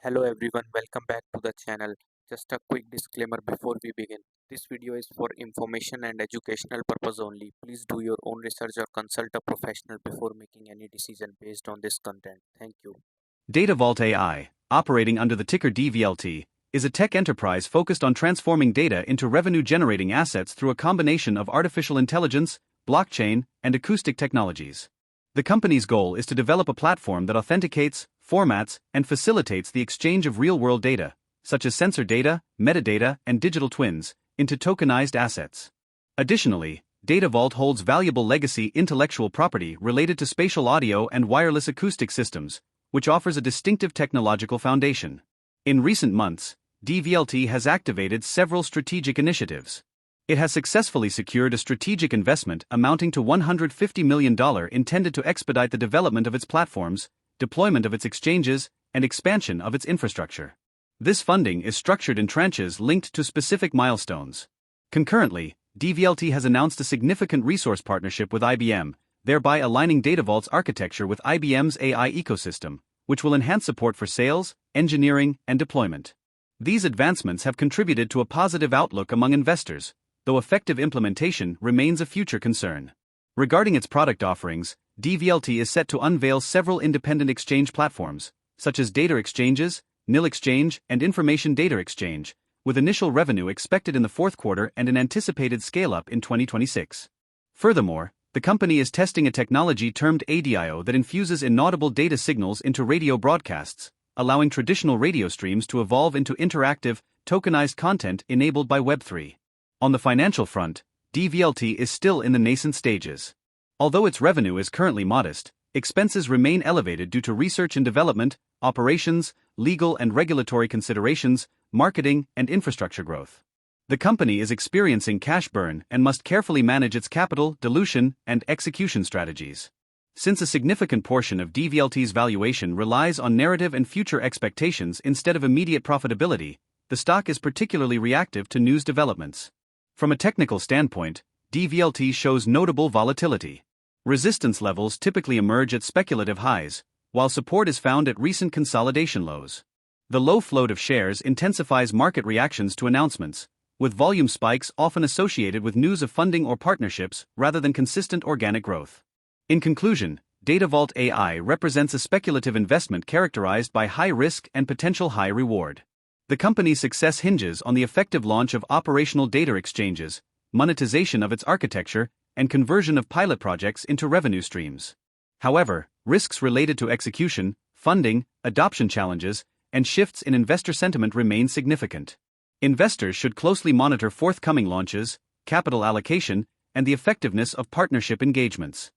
Hello everyone, welcome back to the channel. Just a quick disclaimer before we begin. This video is for information and educational purpose only. Please do your own research or consult a professional before making any decision based on this content. Thank you. Datavault AI, operating under the ticker DVLT, is a tech enterprise focused on transforming data into revenue-generating assets through a combination of artificial intelligence, blockchain, and acoustic technologies. The company's goal is to develop a platform that authenticates, formats, and facilitates the exchange of real-world data, such as sensor data, metadata, and digital twins, into tokenized assets. Additionally, Datavault holds valuable legacy intellectual property related to spatial audio and wireless acoustic systems, which offers a distinctive technological foundation. In recent months, DVLT has activated several strategic initiatives. It has successfully secured a strategic investment amounting to $150 million intended to expedite the development of its platforms, deployment of its exchanges, and expansion of its infrastructure. This funding is structured in tranches linked to specific milestones. Concurrently, DVLT has announced a significant resource partnership with IBM, thereby aligning Datavault's architecture with IBM's AI ecosystem, which will enhance support for sales, engineering, and deployment. These advancements have contributed to a positive outlook among investors, though effective implementation remains a future concern. Regarding its product offerings, DVLT is set to unveil several independent exchange platforms, such as Data Exchanges, NIL Exchange, and Information Data Exchange, with initial revenue expected in the fourth quarter and an anticipated scale-up in 2026. Furthermore, the company is testing a technology termed ADIO that infuses inaudible data signals into radio broadcasts, allowing traditional radio streams to evolve into interactive, tokenized content enabled by Web3. On the financial front, DVLT is still in the nascent stages. Although its revenue is currently modest, expenses remain elevated due to research and development, operations, legal and regulatory considerations, marketing, and infrastructure growth. The company is experiencing cash burn and must carefully manage its capital, dilution, and execution strategies. Since a significant portion of DVLT's valuation relies on narrative and future expectations instead of immediate profitability, the stock is particularly reactive to news developments. From a technical standpoint, DVLT shows notable volatility. Resistance levels typically emerge at speculative highs, while support is found at recent consolidation lows. The low float of shares intensifies market reactions to announcements, with volume spikes often associated with news of funding or partnerships rather than consistent organic growth. In conclusion, Datavault AI represents a speculative investment characterized by high risk and potential high reward. The company's success hinges on the effective launch of operational data exchanges, monetization of its architecture, and conversion of pilot projects into revenue streams. However, risks related to execution, funding, adoption challenges, and shifts in investor sentiment remain significant. Investors should closely monitor forthcoming launches, capital allocation, and the effectiveness of partnership engagements.